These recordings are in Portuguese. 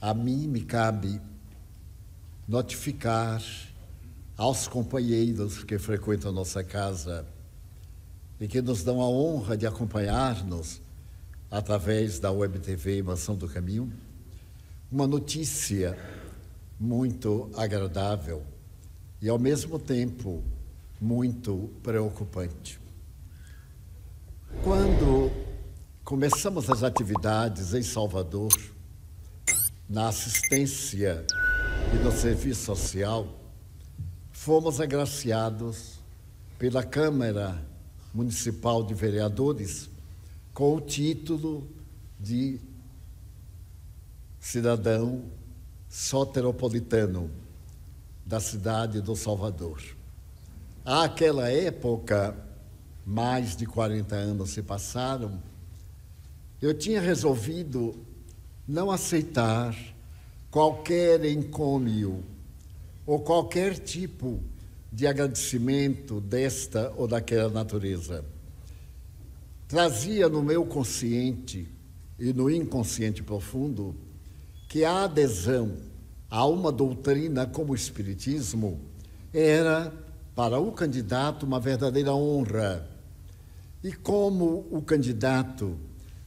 a mim me cabe notificar aos companheiros que frequentam a nossa casa e que nos dão a honra de acompanhar-nos através da Web TV Mansão do Caminho, uma notícia muito agradável e, ao mesmo tempo, muito preocupante. Quando começamos as atividades em Salvador, na assistência e no serviço social, fomos agraciados pela Câmara Municipal de Vereadores com o título de cidadão soteropolitano da cidade do Salvador. Àquela época, mais de 40 anos se passaram, eu tinha resolvido não aceitar qualquer encômio ou qualquer tipo de agradecimento desta ou daquela natureza. Trazia no meu consciente e no inconsciente profundo que a adesão a uma doutrina como o Espiritismo era, para o candidato, uma verdadeira honra. E como o candidato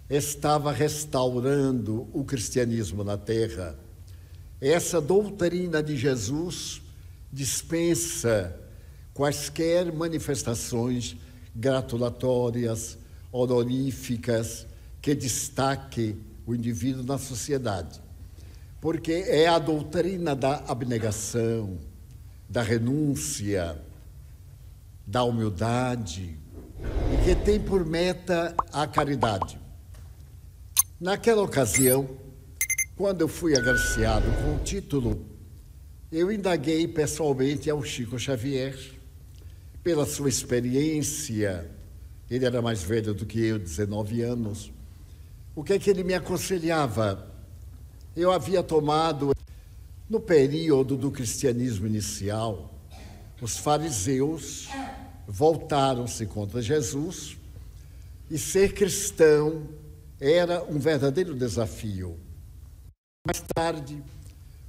estava restaurando o cristianismo na terra, essa doutrina de Jesus dispensa quaisquer manifestações gratulatórias, honoríficas, que destaque o indivíduo na sociedade. Porque é a doutrina da abnegação, da renúncia, da humildade, e que tem por meta a caridade. Naquela ocasião, quando eu fui agraciado com o título, eu indaguei pessoalmente ao Chico Xavier, pela sua experiência, ele era mais velho do que eu, 19 anos, o que é que ele me aconselhava? Eu havia tomado, no período do cristianismo inicial, os fariseus voltaram-se contra Jesus e ser cristão era um verdadeiro desafio. Mais tarde,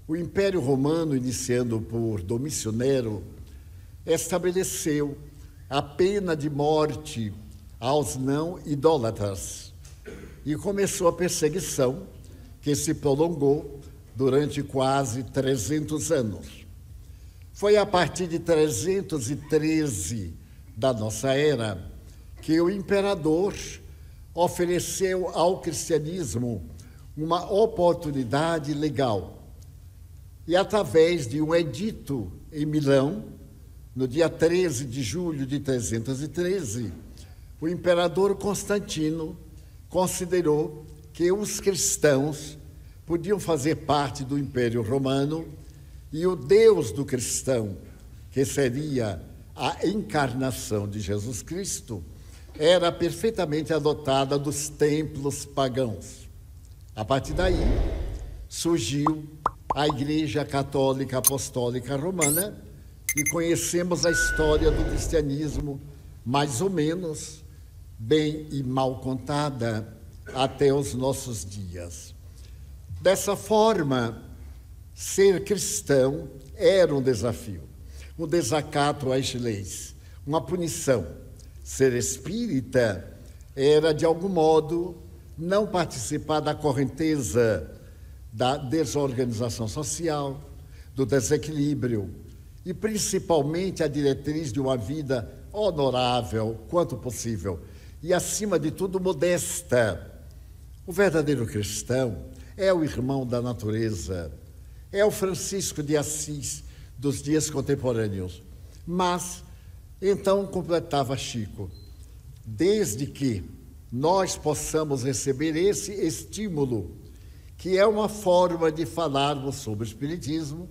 o Império Romano, iniciando por Domício Nero, estabeleceu a pena de morte aos não idólatras e começou a perseguição que se prolongou durante quase 300 anos. Foi a partir de 313 da nossa era que o imperador ofereceu ao cristianismo uma oportunidade legal. E através de um edito em Milão, no dia 13 de julho de 313, o imperador Constantino considerou que os cristãos podiam fazer parte do Império Romano e o Deus do cristão, que seria a encarnação de Jesus Cristo, era perfeitamente adotada dos templos pagãos. A partir daí, surgiu a Igreja Católica Apostólica Romana e conhecemos a história do cristianismo, mais ou menos, bem e mal contada, até os nossos dias. Dessa forma, ser cristão era um desafio, um desacato às leis, uma punição. Ser espírita era, de algum modo, não participar da correnteza da desorganização social, do desequilíbrio e, principalmente, a diretriz de uma vida honorável, quanto possível, e, acima de tudo, modesta. O verdadeiro cristão é o irmão da natureza, é o Francisco de Assis dos dias contemporâneos. Mas, então, completava Chico, desde que nós possamos receber esse estímulo, que é uma forma de falarmos sobre o Espiritismo,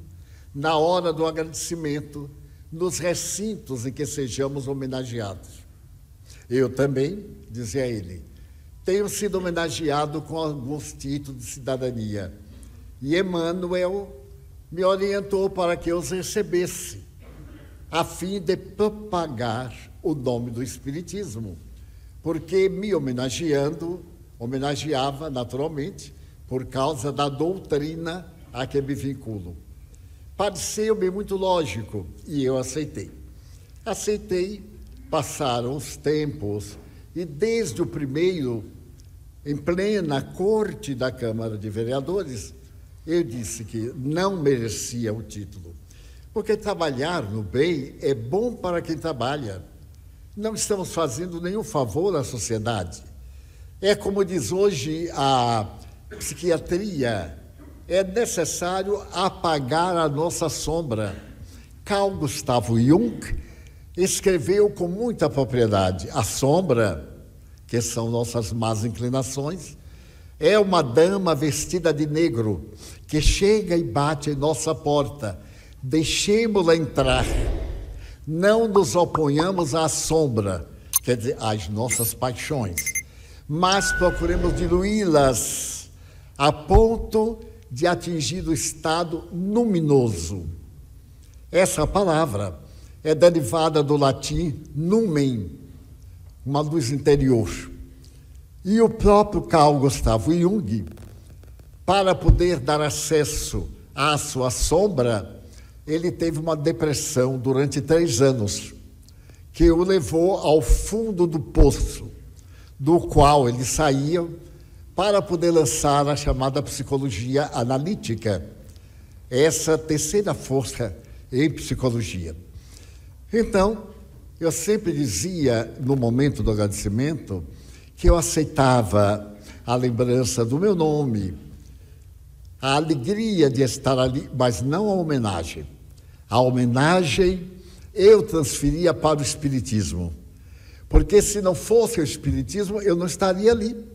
na hora do agradecimento, nos recintos em que sejamos homenageados. Eu também, dizia ele, tenho sido homenageado com alguns títulos de cidadania. E Emmanuel me orientou para que eu os recebesse, a fim de propagar o nome do Espiritismo, porque me homenageando, homenageava naturalmente por causa da doutrina a que me vinculo. Pareceu-me muito lógico e eu aceitei. Aceitei, passaram os tempos e desde o primeiro, em plena corte da Câmara de Vereadores, eu disse que não merecia o título. Porque trabalhar no bem é bom para quem trabalha. Não estamos fazendo nenhum favor à sociedade. É como diz hoje a psiquiatria, é necessário apagar a nossa sombra. Carl Gustav Jung escreveu com muita propriedade: a sombra, que são nossas más inclinações, é uma dama vestida de negro que chega e bate em nossa porta. Deixemos-la entrar. Não nos oponhamos à sombra, quer dizer, às nossas paixões, mas procuremos diluí-las a ponto de atingir o estado luminoso. Essa palavra é derivada do latim numen, uma luz interior. E o próprio Carl Gustav Jung, para poder dar acesso à sua sombra, ele teve uma depressão durante 3 anos, que o levou ao fundo do poço, do qual ele saía para poder lançar a chamada psicologia analítica, essa terceira força em psicologia. Então, eu sempre dizia, no momento do agradecimento, que eu aceitava a lembrança do meu nome, a alegria de estar ali, mas não a homenagem. A homenagem eu transferia para o Espiritismo, porque se não fosse o Espiritismo, eu não estaria ali.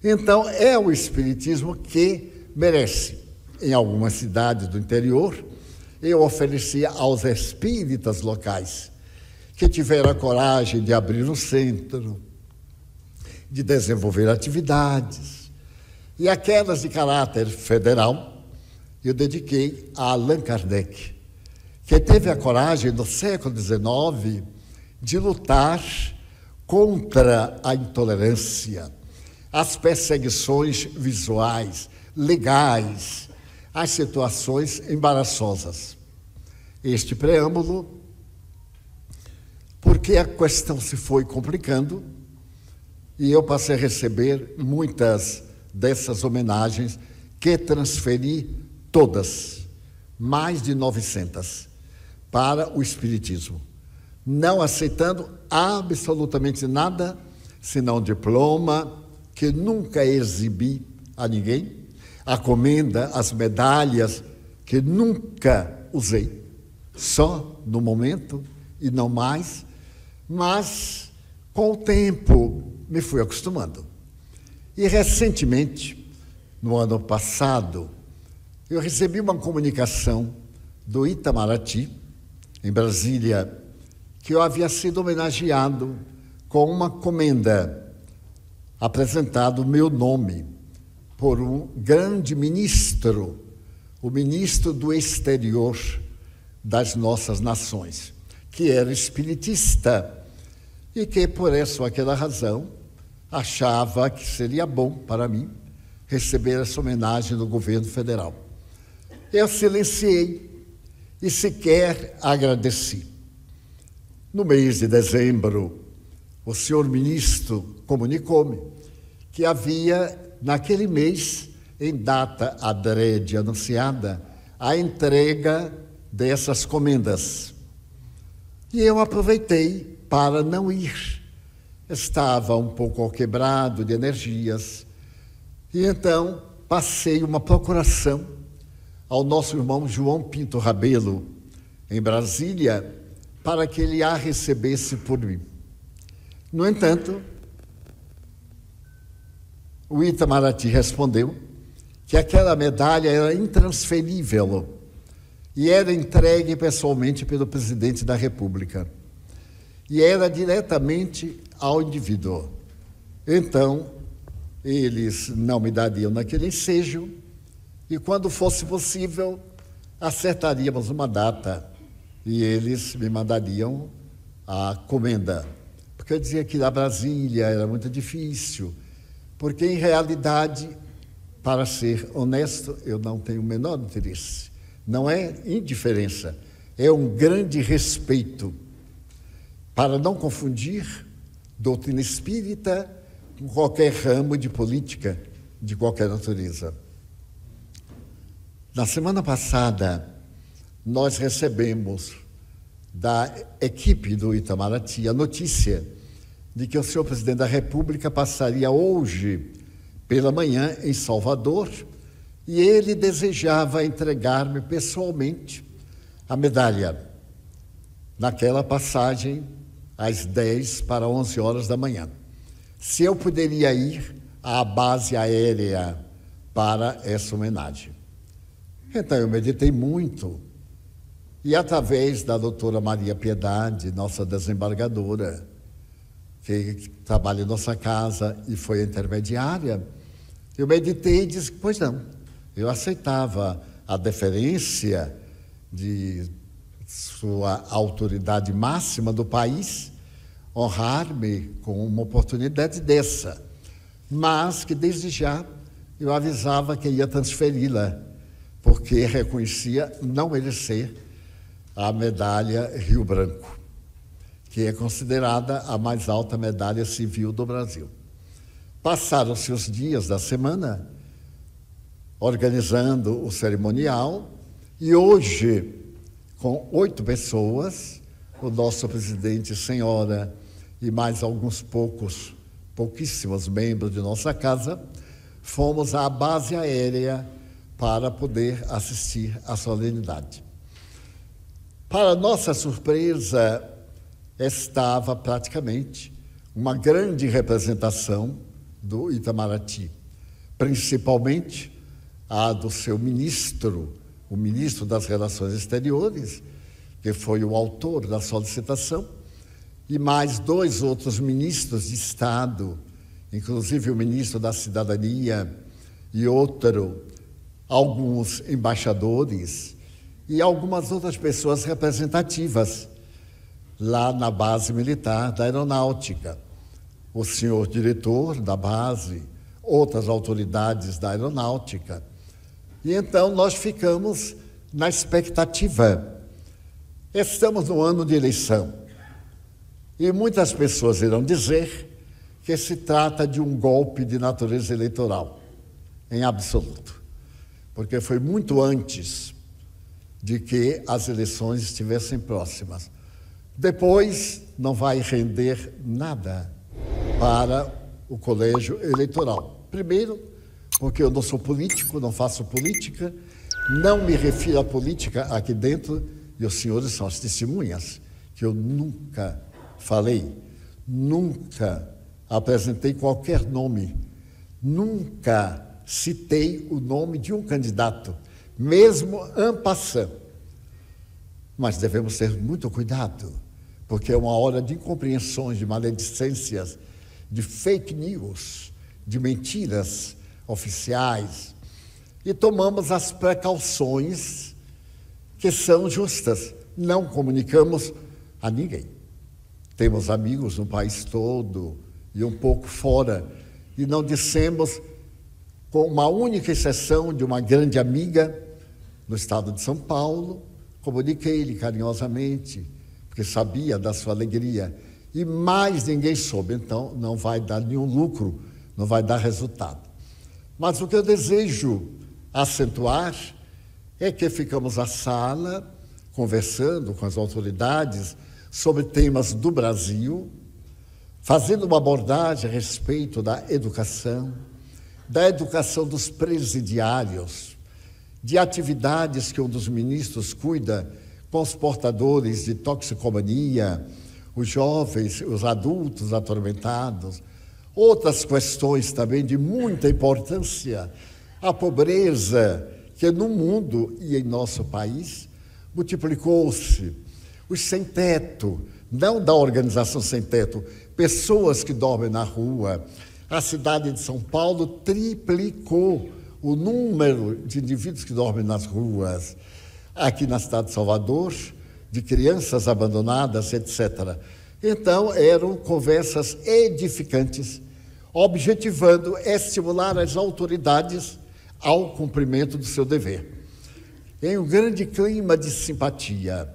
Então, é o Espiritismo que merece. Em algumas cidades do interior, eu oferecia aos espíritas locais, que tiveram a coragem de abrir um centro, de desenvolver atividades, e aquelas de caráter federal, eu dediquei a Allan Kardec, que teve a coragem, no século XIX, de lutar contra a intolerância, as perseguições visuais, legais, as situações embaraçosas. Este preâmbulo, porque a questão se foi complicando e eu passei a receber muitas dessas homenagens que transferi todas, mais de 900, para o Espiritismo, não aceitando absolutamente nada, senão diploma, que nunca exibi a ninguém, a comenda, as medalhas, que nunca usei, só no momento e não mais, mas com o tempo me fui acostumando. E recentemente, no ano passado, eu recebi uma comunicação do Itamaraty, em Brasília, que eu havia sido homenageado com uma comenda, apresentado o meu nome por um grande ministro, o ministro do exterior das nossas nações, que era espiritista e que, por essa ou aquela razão, achava que seria bom para mim receber essa homenagem do governo federal. Eu silenciei e sequer agradeci. No mês de dezembro, o senhor ministro comunicou-me que havia, naquele mês, em data adrede anunciada, a entrega dessas comendas. E eu aproveitei para não ir. Estava um pouco quebrado de energias. E então passei uma procuração ao nosso irmão João Pinto Rabelo, em Brasília, para que ele a recebesse por mim. No entanto, o Itamaraty respondeu que aquela medalha era intransferível e era entregue pessoalmente pelo presidente da República e era diretamente ao indivíduo. Então, eles não me dariam naquele ensejo e, quando fosse possível, acertaríamos uma data e eles me mandariam a comenda. Porque eu dizia que na Brasília era muito difícil, porque, em realidade, para ser honesto, eu não tenho o menor interesse. Não é indiferença, é um grande respeito, para não confundir doutrina espírita com qualquer ramo de política de qualquer natureza. Na semana passada, nós recebemos da equipe do Itamaraty a notícia de que o senhor presidente da República passaria hoje pela manhã em Salvador e ele desejava entregar-me pessoalmente a medalha naquela passagem às 10 para 11 horas da manhã. Se eu poderia ir à base aérea para essa homenagem. Então eu meditei muito e através da doutora Maria Piedade, nossa desembargadora, que trabalha em nossa casa e foi a intermediária, eu meditei e disse, pois não, eu aceitava a deferência de sua autoridade máxima do país, honrar-me com uma oportunidade dessa, mas que desde já eu avisava que ia transferi-la, porque reconhecia não merecer a medalha Rio Branco, que é considerada a mais alta medalha civil do Brasil. Passaram-se os dias da semana organizando o cerimonial e hoje, com 8 pessoas, o nosso presidente, senhora e mais alguns pouquíssimos membros de nossa casa, fomos à base aérea para poder assistir à solenidade. Para nossa surpresa, estava praticamente uma grande representação do Itamaraty, principalmente a do seu ministro, o ministro das Relações Exteriores, que foi o autor da solicitação, e mais 2 outros ministros de Estado, inclusive o ministro da Cidadania e alguns embaixadores e algumas outras pessoas representativas lá na base militar da aeronáutica. O senhor diretor da base, outras autoridades da aeronáutica. E então nós ficamos na expectativa. Estamos no ano de eleição e muitas pessoas irão dizer que se trata de um golpe de natureza eleitoral, em absoluto, porque foi muito antes de que as eleições estivessem próximas. Depois não vai render nada para o colégio eleitoral. Primeiro, porque eu não sou político, não faço política, não me refiro à política aqui dentro, e os senhores são as testemunhas, que eu nunca falei, nunca apresentei qualquer nome, nunca citei o nome de um candidato, mesmo en passant. Mas devemos ter muito cuidado, porque é uma hora de incompreensões, de maledicências, de fake news, de mentiras oficiais, e tomamos as precauções que são justas. Não comunicamos a ninguém. Temos amigos no país todo e um pouco fora, e não dissemos, com uma única exceção de uma grande amiga no estado de São Paulo, comuniquei-lhe carinhosamente, porque sabia da sua alegria, e mais ninguém soube, então não vai dar nenhum lucro, não vai dar resultado. Mas o que eu desejo acentuar é que ficamos à sala, conversando com as autoridades sobre temas do Brasil, fazendo uma abordagem a respeito da educação dos presidiários, de atividades que um dos ministros cuida com os portadores de toxicomania, os jovens, os adultos atormentados, outras questões também de muita importância, a pobreza que no mundo e em nosso país multiplicou-se, os sem-teto, não da organização sem-teto, pessoas que dormem na rua. A cidade de São Paulo triplicou o número de indivíduos que dormem nas ruas. Aqui na cidade de Salvador, de crianças abandonadas, etc. Então, eram conversas edificantes, objetivando estimular as autoridades ao cumprimento do seu dever. Em um grande clima de simpatia,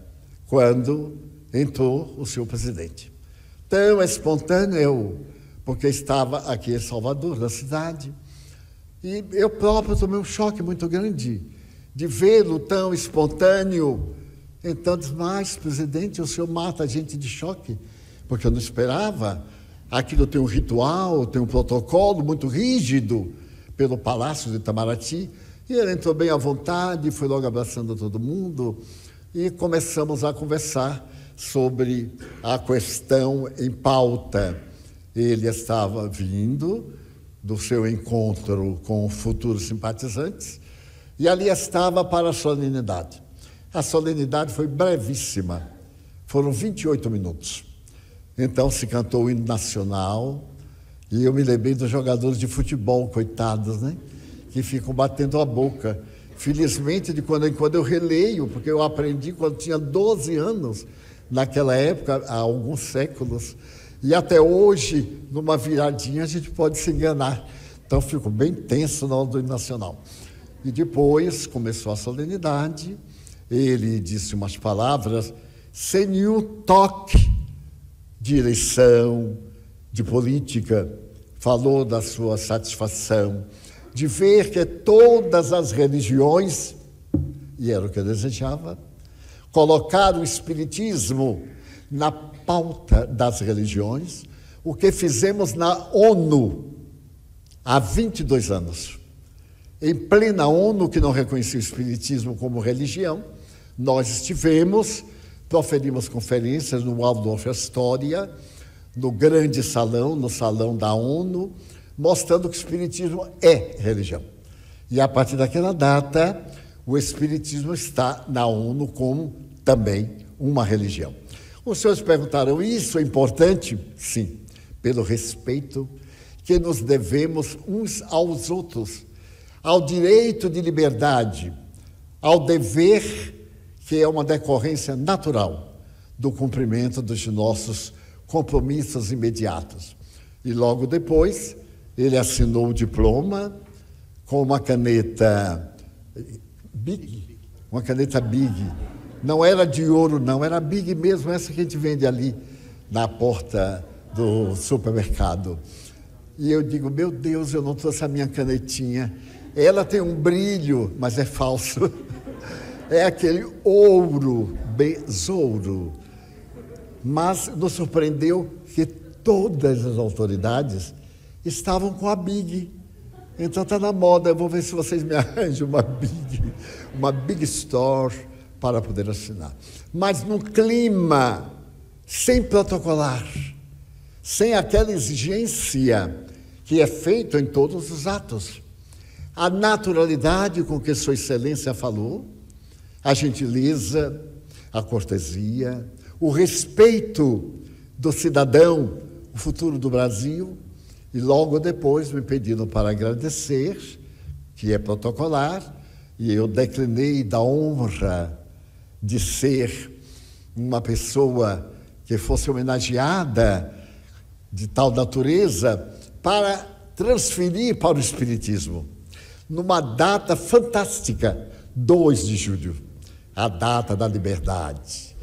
quando entrou o seu presidente. Tão espontâneo, porque estava aqui em Salvador, na cidade, e eu próprio tomei um choque muito grande de vê-lo tão espontâneo. Então, disse, mas, presidente, o senhor mata a gente de choque, porque eu não esperava. Aquilo tem um ritual, tem um protocolo muito rígido pelo Palácio de Itamaraty, e ele entrou bem à vontade, foi logo abraçando todo mundo, e começamos a conversar sobre a questão em pauta. Ele estava vindo do seu encontro com futuros simpatizantes, e ali estava para a solenidade. A solenidade foi brevíssima, foram 28 minutos. Então se cantou o hino nacional, e eu me lembrei dos jogadores de futebol, coitados, né? Que ficam batendo a boca. Felizmente, de quando em quando eu releio, porque eu aprendi quando tinha 12 anos, naquela época, há alguns séculos, e até hoje, numa viradinha, a gente pode se enganar. Então, fico bem tenso na hora do hino nacional. E depois começou a solenidade, ele disse umas palavras sem nenhum toque de eleição, de política, falou da sua satisfação de ver que todas as religiões, e era o que eu desejava, colocar o espiritismo na pauta das religiões, o que fizemos na ONU há 22 anos. Em plena ONU, que não reconhecia o espiritismo como religião, nós estivemos, proferimos conferências no Waldorf Astoria, no grande salão, no salão da ONU, mostrando que o espiritismo é religião. E a partir daquela data, o espiritismo está na ONU como também uma religião. Os senhores perguntaram, isso é importante? Sim, pelo respeito que nos devemos uns aos outros, ao direito de liberdade, ao dever que é uma decorrência natural do cumprimento dos nossos compromissos imediatos. E logo depois, ele assinou o diploma com uma caneta Big, uma caneta Big. Não era de ouro, não, era Big mesmo, essa que a gente vende ali na porta do supermercado. E eu digo, meu Deus, eu não trouxe a minha canetinha. Ela tem um brilho, mas é falso. É aquele ouro, besouro. Mas nos surpreendeu que todas as autoridades estavam com a Big. Então está na moda, eu vou ver se vocês me arranjam uma Big Store para poder assinar. Mas num clima sem protocolar, sem aquela exigência que é feita em todos os atos. A naturalidade com que Sua Excelência falou, a gentileza, a cortesia, o respeito do cidadão, o futuro do Brasil, e logo depois me pediram para agradecer, que é protocolar, e eu declinei da honra de ser uma pessoa que fosse homenageada de tal natureza para transferir para o Espiritismo, numa data fantástica, 2 de julho, a data da liberdade,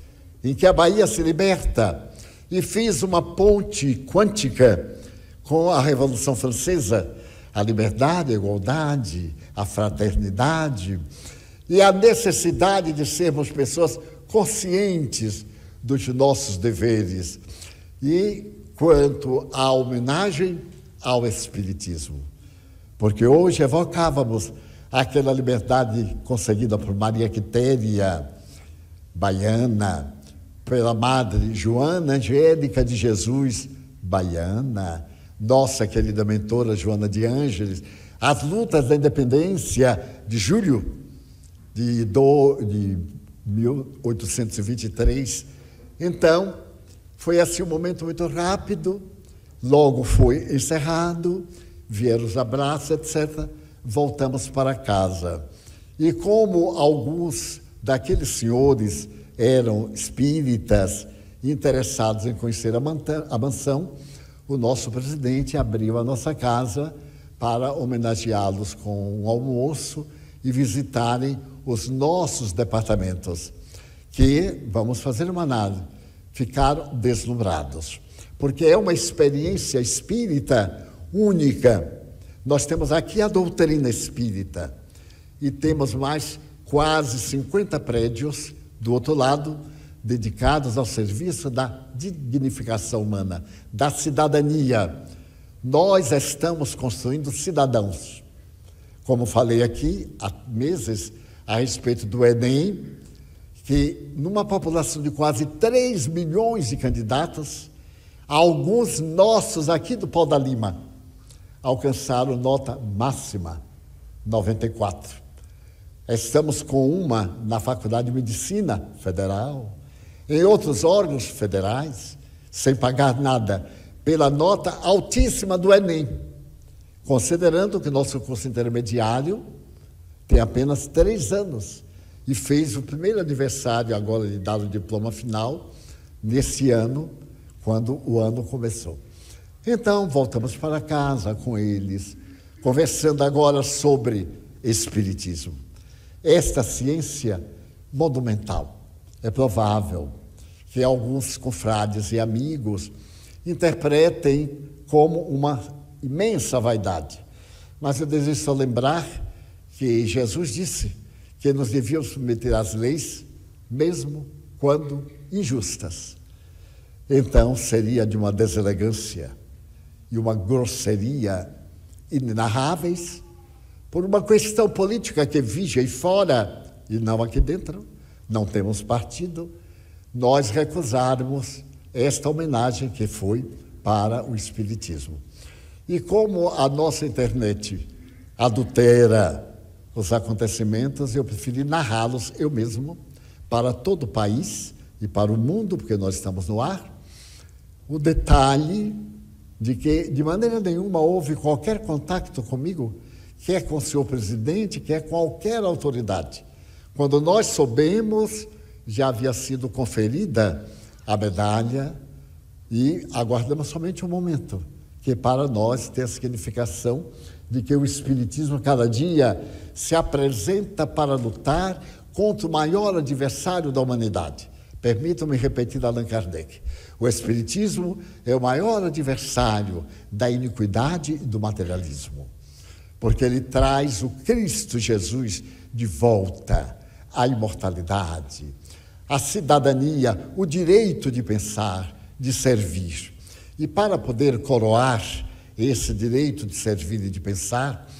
em que a Bahia se liberta, e fiz uma ponte quântica com a Revolução Francesa, a liberdade, a igualdade, a fraternidade e a necessidade de sermos pessoas conscientes dos nossos deveres. E quanto à homenagem ao Espiritismo, porque hoje evocávamos aquela liberdade conseguida por Maria Quitéria, baiana, pela Madre Joana Angélica de Jesus, baiana, nossa querida mentora Joana de Ângeles, as lutas da independência de julho de 1823. Então, foi assim um momento muito rápido, logo foi encerrado, vieram os abraços, etc., voltamos para casa. E como alguns daqueles senhores eram espíritas interessados em conhecer a mansão, o nosso presidente abriu a nossa casa para homenageá-los com um almoço e visitarem os nossos departamentos, que, vamos fazer uma análise, ficaram deslumbrados, porque é uma experiência espírita única. Nós temos aqui a doutrina espírita e temos mais quase 50 prédios do outro lado, dedicados ao serviço da dignificação humana, da cidadania. Nós estamos construindo cidadãos. Como falei aqui há meses a respeito do Enem, que numa população de quase 3 milhões de candidatos, alguns nossos aqui do Pau da Lima alcançaram nota máxima, 94. Estamos com uma na Faculdade de Medicina Federal, em outros órgãos federais, sem pagar nada, pela nota altíssima do Enem, considerando que nosso curso intermediário tem apenas 3 anos e fez o primeiro aniversário agora de dar o diploma final, nesse ano, quando o ano começou. Então, voltamos para casa com eles, conversando agora sobre espiritismo. Esta ciência monumental, é provável que alguns confrades e amigos interpretem como uma imensa vaidade. Mas eu desejo só lembrar que Jesus disse que nos devíamos submeter às leis, mesmo quando injustas. Então, seria de uma deselegância e uma grosseria inenarráveis, por uma questão política que vige aí fora e não aqui dentro, não temos partido, nós recusarmos esta homenagem que foi para o Espiritismo. E como a nossa internet adultera os acontecimentos, eu preferi narrá-los eu mesmo para todo o país e para o mundo, porque nós estamos no ar, o detalhe de que de maneira nenhuma houve qualquer contato comigo, quer com o senhor presidente, quer com qualquer autoridade. Quando nós soubemos, já havia sido conferida a medalha e aguardamos somente um momento, que para nós tem a significação de que o Espiritismo cada dia se apresenta para lutar contra o maior adversário da humanidade. Permitam-me repetir Allan Kardec. O Espiritismo é o maior adversário da iniquidade e do materialismo, porque ele traz o Cristo Jesus de volta à imortalidade, à cidadania, o direito de pensar, de servir. E para poder coroar esse direito de servir e de pensar,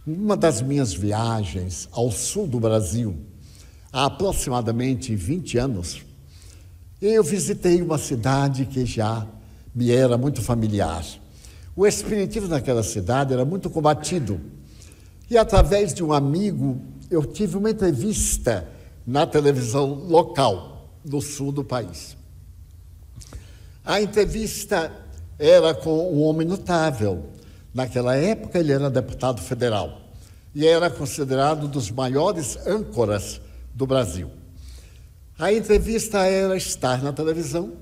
uma das minhas viagens ao sul do Brasil, há aproximadamente 20 anos, eu visitei uma cidade que já me era muito familiar. O espiritismo naquela cidade era muito combatido. E através de um amigo, eu tive uma entrevista na televisão local, do sul do país. A entrevista era com um homem notável. Naquela época, ele era deputado federal e era considerado um dos maiores âncoras do Brasil. A entrevista era estar na televisão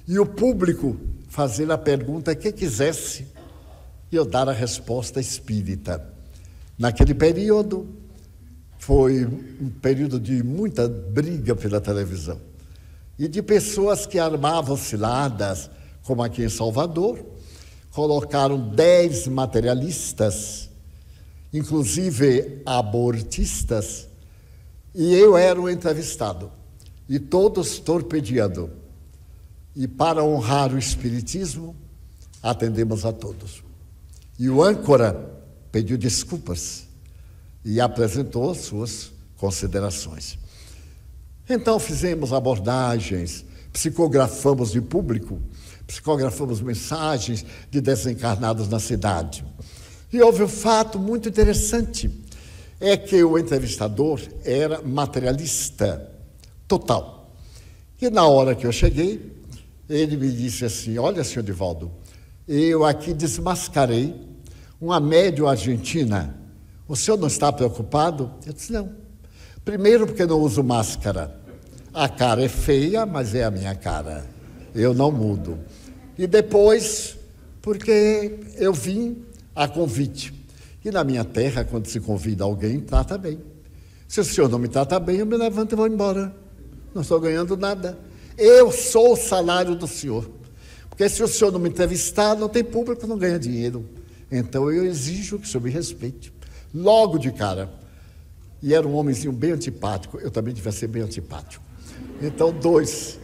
e o público fazer a pergunta que quisesse e eu dar a resposta espírita. Naquele período, foi um período de muita briga pela televisão e de pessoas que armavam ciladas, como aqui em Salvador, colocaram 10 materialistas, inclusive abortistas, e eu era o entrevistado, e todos torpedeando. E para honrar o Espiritismo, atendemos a todos. E o âncora pediu desculpas e apresentou suas considerações. Então fizemos abordagens, psicografamos de público, psicografamos mensagens de desencarnados na cidade. E houve um fato muito interessante, é que o entrevistador era materialista total. E na hora que eu cheguei, ele me disse assim: olha, senhor Divaldo, eu aqui desmascarei uma médium argentina. O senhor não está preocupado? Eu disse: não. Primeiro, porque não uso máscara. A cara é feia, mas é a minha cara. Eu não mudo. E depois, porque eu vim a convite. E na minha terra, quando se convida alguém, trata bem. Se o senhor não me trata bem, eu me levanto e vou embora. Não estou ganhando nada. Eu sou o salário do senhor. Porque se o senhor não me entrevistar, não tem público, não ganha dinheiro. Então eu exijo que o senhor me respeite. Logo de cara. E era um homenzinho bem antipático. Eu também devia ser bem antipático. Então, 2.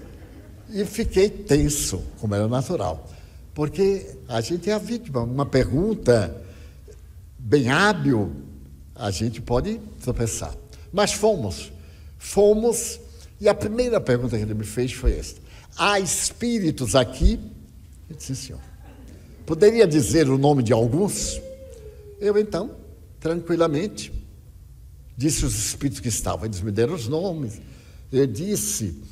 E fiquei tenso, como era natural. Porque a gente é a vítima. Uma pergunta bem hábil, a gente pode tropeçar. Mas fomos, e a primeira pergunta que ele me fez foi esta: há espíritos aqui? Eu disse, sim, senhor. Poderia dizer o nome de alguns? Eu, então, tranquilamente, disse os espíritos que estavam. Eles me deram os nomes. Eu disse,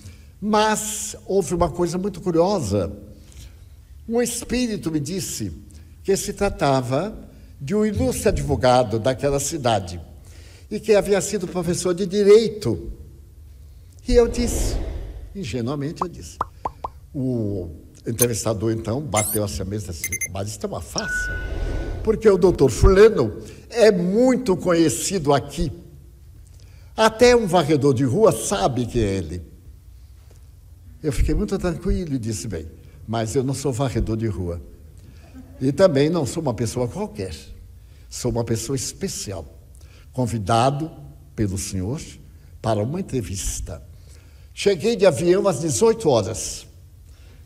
mas houve uma coisa muito curiosa. Um espírito me disse que se tratava de um ilustre advogado daquela cidade e que havia sido professor de direito. E eu disse, ingenuamente eu disse, o entrevistador então bateu essa mesa assim, mas isso é uma farsa, porque o doutor fulano é muito conhecido aqui, até um varredor de rua sabe que é ele. Eu fiquei muito tranquilo e disse, bem, mas eu não sou varredor de rua. E também não sou uma pessoa qualquer. Sou uma pessoa especial, convidado pelo senhor para uma entrevista. Cheguei de avião às 18 horas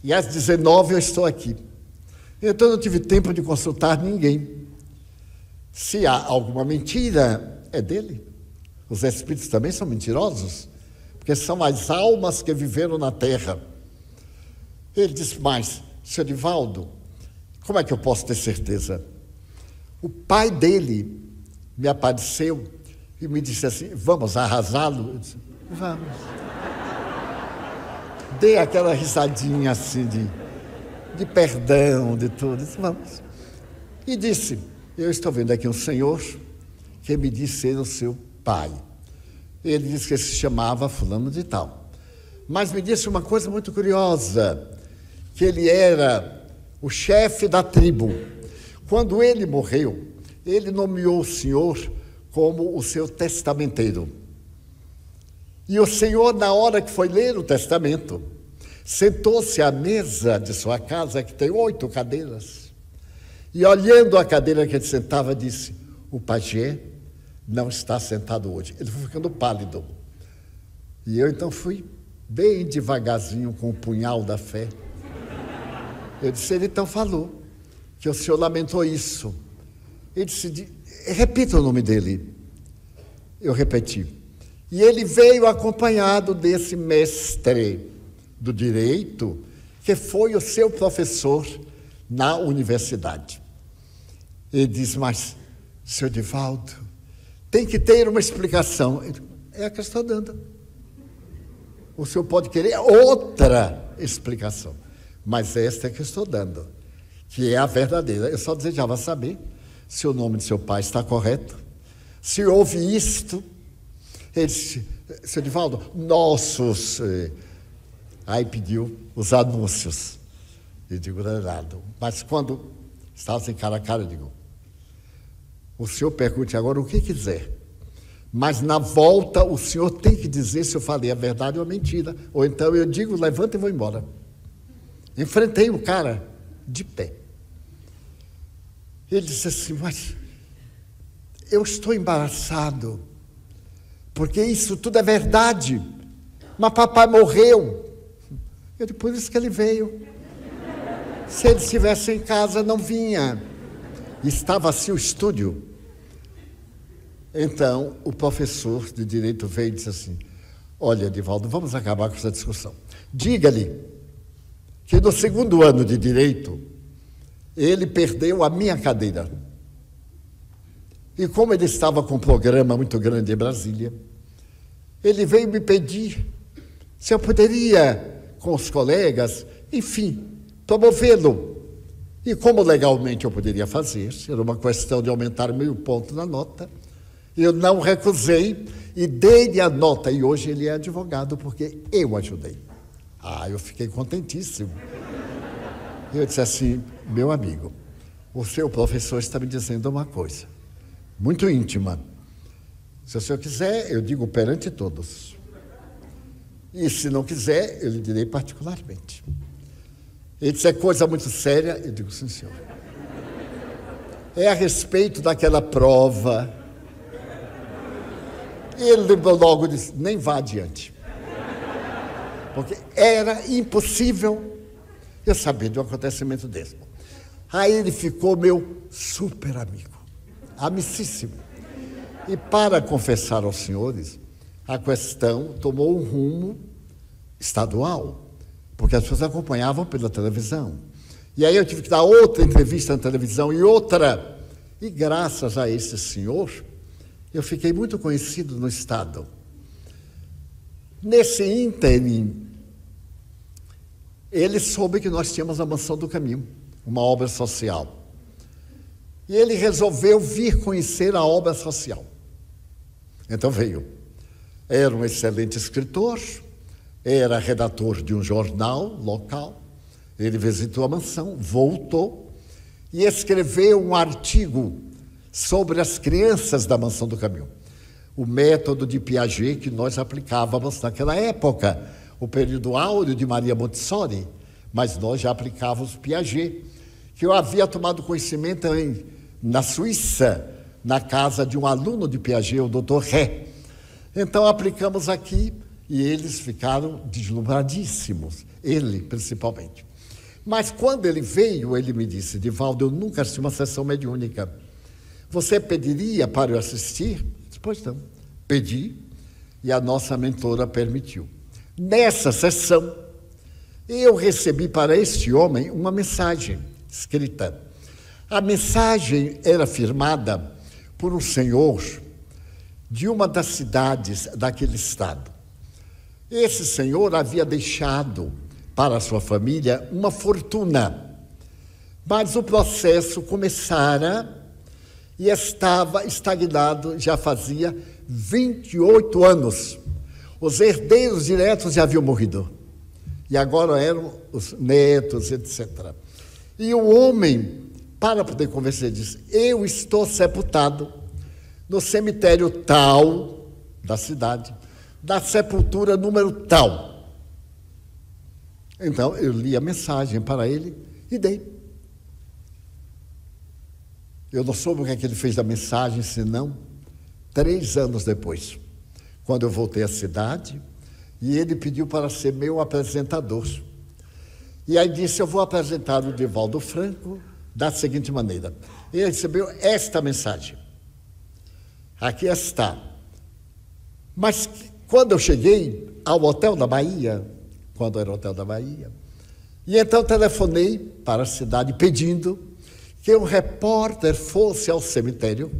e às 19 eu estou aqui. Então eu não tive tempo de consultar ninguém. Se há alguma mentira, é dele. Os espíritos também são mentirosos, porque são as almas que viveram na terra. Ele disse, mas, senhor Divaldo, como é que eu posso ter certeza? O pai dele me apareceu e me disse assim, vamos arrasá-lo? Eu disse, vamos. Dei aquela risadinha assim de perdão, de tudo. Disse, vamos. E disse, eu estou vendo aqui um senhor que me disse ser o seu pai. Ele disse que se chamava fulano de tal. Mas me disse uma coisa muito curiosa, que ele era o chefe da tribo. Quando ele morreu, ele nomeou o senhor como o seu testamenteiro. E o senhor, na hora que foi ler o testamento, sentou-se à mesa de sua casa, que tem 8 cadeiras, e olhando a cadeira que ele sentava, disse, o pajé não está sentado hoje. Ele foi ficando pálido. E eu então fui bem devagarzinho com o punhal da fé. Eu disse, ele então falou que o senhor lamentou isso. Ele disse, repita o nome dele. Eu repeti. E ele veio acompanhado desse mestre do direito, que foi o seu professor na universidade. Ele disse, mas, senhor Divaldo, tem que ter uma explicação. É a que eu estou dando. O senhor pode querer outra explicação, mas esta é que eu estou dando, que é a verdadeira. Eu só desejava saber se o nome de seu pai está correto, se houve isto. Ele disse, senhor Divaldo, nossos... Aí pediu os anúncios. Eu digo, Leonardo, mas quando estava assim cara a cara, eu digo, o senhor pergunte agora o que quiser, mas na volta o senhor tem que dizer se eu falei a verdade ou a mentira, ou então eu digo, levanta e vou embora. Enfrentei o cara de pé. Ele disse assim, mas eu estou embaraçado, porque isso tudo é verdade, mas papai morreu. Eu disse, por isso que ele veio. Se ele estivesse em casa, não vinha. Estava assim o estúdio. Então, o professor de direito veio e disse assim, olha, Divaldo, vamos acabar com essa discussão. Diga-lhe que no 2º ano de direito, ele perdeu a minha cadeira. E como ele estava com um programa muito grande em Brasília, ele veio me pedir se eu poderia, com os colegas, enfim, promovê-lo. E como legalmente eu poderia fazer, era uma questão de aumentar 1000 pontos na nota, eu não recusei e dei-lhe a nota. E hoje ele é advogado porque eu ajudei. Eu fiquei contentíssimo. Eu disse assim, meu amigo, o seu professor está me dizendo uma coisa. muito íntima. Se o senhor quiser, eu digo perante todos. E se não quiser, eu lhe direi particularmente. Ele disse, é coisa muito séria? Eu digo, sim, senhor. É a respeito daquela prova. Ele logo disse, nem vá adiante. Porque era impossível eu saber de um acontecimento desse. Aí ele ficou meu super amigo, amicíssimo. E para confessar aos senhores, a questão tomou um rumo estadual, porque as pessoas acompanhavam pela televisão. E aí eu tive que dar outra entrevista na televisão e outra. E graças a esse senhor, eu fiquei muito conhecido no estado. Nesse ínterim, ele soube que nós tínhamos a Mansão do Caminho, uma obra social. E ele resolveu vir conhecer a obra social. Então veio. Era um excelente escritor, era redator de um jornal local. Ele visitou a mansão, voltou e escreveu um artigo sobre as crianças da Mansão do Caminho. O método de Piaget que nós aplicávamos naquela época, o período áureo de Maria Montessori, mas nós já aplicávamos Piaget, que eu havia tomado conhecimento na Suíça, na casa de um aluno de Piaget, o Dr. Ré. Então aplicamos aqui e eles ficaram deslumbradíssimos, ele principalmente. Mas quando ele veio, ele me disse, Divaldo, eu nunca assisti uma sessão mediúnica. Você pediria para eu assistir? Eu disse, pois não. Pedi e a nossa mentora permitiu. Nessa sessão, eu recebi para este homem uma mensagem escrita. A mensagem era firmada por um senhor de uma das cidades daquele estado. Esse senhor havia deixado para a sua família uma fortuna, mas o processo começara e estava estagnado já fazia 28 anos. Os herdeiros diretos já haviam morrido. E agora eram os netos, etc. E o homem, para poder convencer, disse, eu estou sepultado no cemitério tal da cidade, da sepultura número tal. Então, eu li a mensagem para ele e dei. Eu não soube o que é que ele fez da mensagem, senão 3 anos depois, quando eu voltei à cidade, e ele pediu para ser meu apresentador. E aí disse, eu vou apresentar o Divaldo Franco da seguinte maneira. Ele recebeu esta mensagem. Aqui está. Mas quando eu cheguei ao Hotel da Bahia, quando era o Hotel da Bahia, e então telefonei para a cidade pedindo que um repórter fosse ao cemitério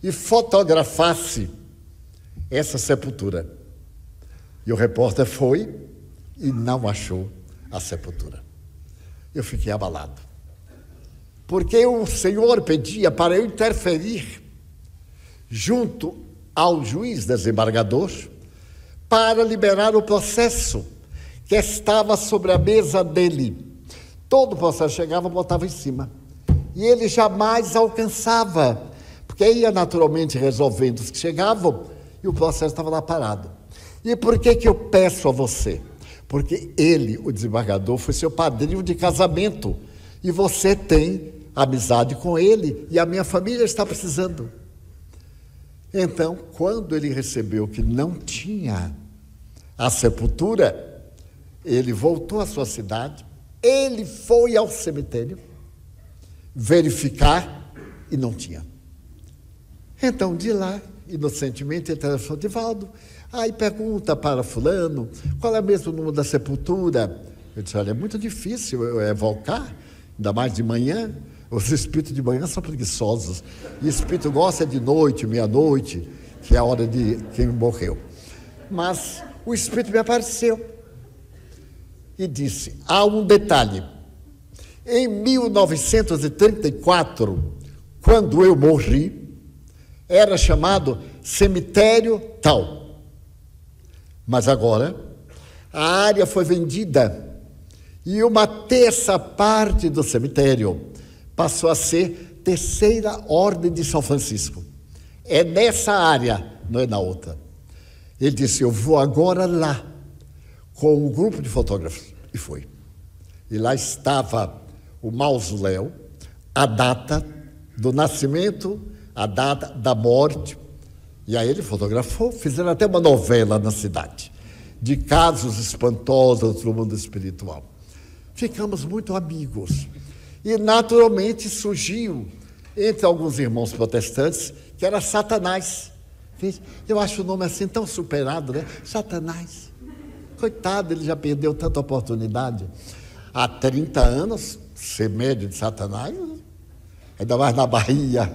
e fotografasse essa sepultura. E o repórter foi e não achou a sepultura. Eu fiquei abalado. Porque o Senhor pedia para eu interferir junto ao juiz desembargador para liberar o processo que estava sobre a mesa dele. Todo o processo chegava, botava em cima. E ele jamais alcançava, porque ia naturalmente resolvendo os que chegavam e o processo estava lá parado. E por que eu peço a você? Porque ele, o desembargador, foi seu padrinho de casamento e você tem amizade com ele e a minha família está precisando. Então, quando ele recebeu que não tinha a sepultura, ele voltou à sua cidade, ele foi ao cemitério verificar e não tinha. Então, de lá, inocentemente, ele telefonou, Divaldo, aí pergunta para fulano, qual é mesmo o número da sepultura? Eu disse, olha, é muito difícil eu evocar, ainda mais de manhã, os espíritos de manhã são preguiçosos, e o espírito gosta de noite, meia-noite, que é a hora de quem morreu. Mas o espírito me apareceu e disse, há um detalhe, em 1934, quando eu morri, era chamado cemitério tal. Mas agora, a área foi vendida e uma terça parte do cemitério passou a ser Terceira Ordem de São Francisco. é nessa área, não é na outra. Ele disse, eu vou agora lá, com um grupo de fotógrafos. E foi. E lá estava o mausoléu, a data do nascimento, a data da morte. E aí ele fotografou, fizeram até uma novela na cidade, de casos espantosos do mundo espiritual. Ficamos muito amigos. E, naturalmente, surgiu, entre alguns irmãos protestantes, que era Satanás. Eu acho o nome assim tão superado, né? Satanás. Coitado, ele já perdeu tanta oportunidade. Há 30 anos, ser médio de Satanás, ainda mais na Bahia,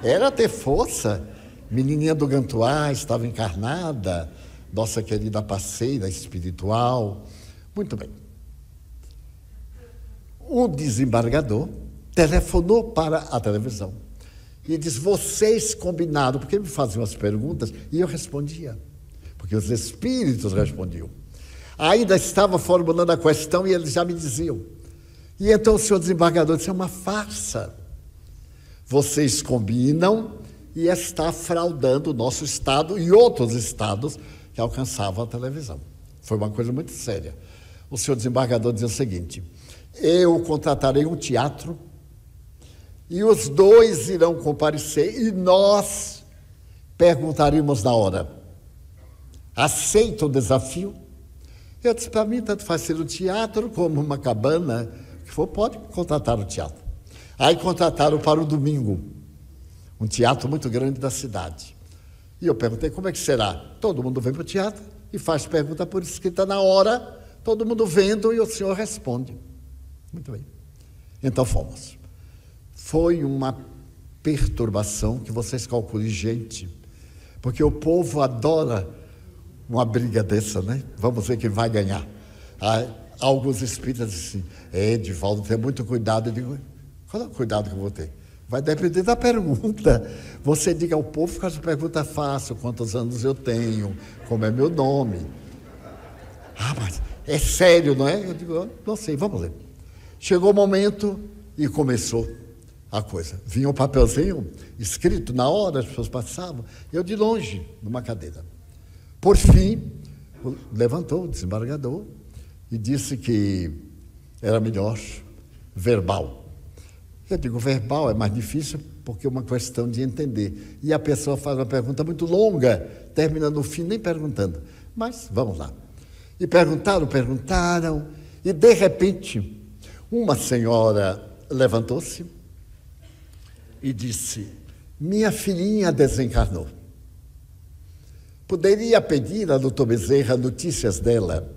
era ter força. Menininha do Gantuá estava encarnada, nossa querida parceira espiritual. Muito bem. O desembargador telefonou para a televisão e disse, vocês combinaram, porque me faziam as perguntas e eu respondia, porque os espíritos respondiam. Ainda estava formulando a questão e eles já me diziam. E então o senhor desembargador disse, é uma farsa. Vocês combinam e está fraudando o nosso estado e outros estados que alcançavam a televisão. Foi uma coisa muito séria. O senhor desembargador dizia o seguinte, eu contratarei um teatro e os dois irão comparecer e nós perguntaremos na hora, aceita o desafio? Eu disse, para mim, tanto faz ser um teatro como uma cabana, que for, pode contratar o teatro. Aí contrataram para o domingo, um teatro muito grande da cidade. E eu perguntei, como é que será? Todo mundo vem para o teatro e faz pergunta por escrita na hora, todo mundo vendo e o senhor responde. Muito bem. Então fomos. Foi uma perturbação que vocês calculem, gente, porque o povo adora uma briga dessa, né? Vamos ver quem vai ganhar. Alguns espíritas dizem assim, Edivaldo, tenha muito cuidado. Eu digo, qual é o cuidado que eu vou ter? Vai depender da pergunta. Você diga ao povo, faz uma pergunta fácil, quantos anos eu tenho, como é meu nome. Mas é sério, não é? Eu digo, não sei, vamos ler. Chegou o momento e começou a coisa. Vinha um papelzinho escrito na hora, as pessoas passavam, eu de longe, numa cadeira. Por fim, levantou o desembargador e disse que era melhor verbal. Eu digo, verbal é mais difícil porque é uma questão de entender. E a pessoa faz uma pergunta muito longa, termina no fim nem perguntando. Mas vamos lá. E perguntaram, e de repente, uma senhora levantou-se e disse, minha filhinha desencarnou. Poderia pedir a doutor Bezerra notícias dela?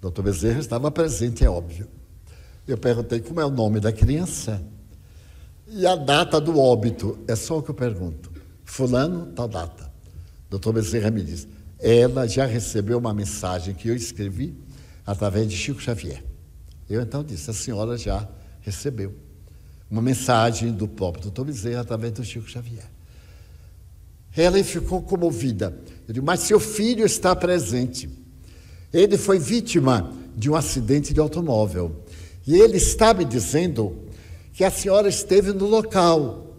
Doutor Bezerra estava presente, é óbvio. Eu perguntei como é o nome da criança e a data do óbito. É só o que eu pergunto. Fulano, tal data. Doutor Bezerra me diz, ela já recebeu uma mensagem que eu escrevi através de Chico Xavier. Eu então disse, a senhora já recebeu uma mensagem do próprio doutor Bezerra através do Chico Xavier. Ela ficou comovida. Eu digo, mas seu filho está presente. Ele foi vítima de um acidente de automóvel. E ele está me dizendo que a senhora esteve no local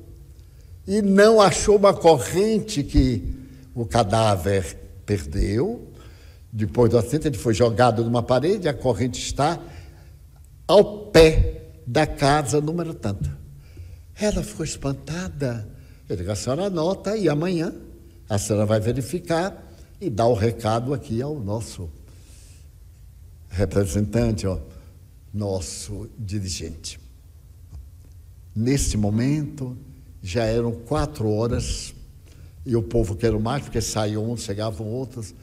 e não achou uma corrente que o cadáver perdeu. Depois do acidente, ele foi jogado numa parede, a corrente está ao pé da casa número tanto. Ela ficou espantada. Eu digo, a senhora anota e amanhã a senhora vai verificar e dá o recado aqui ao nosso representante, nosso dirigente. Neste momento, já eram 4 horas e o povo quer mais, porque saíam uns, chegavam outros.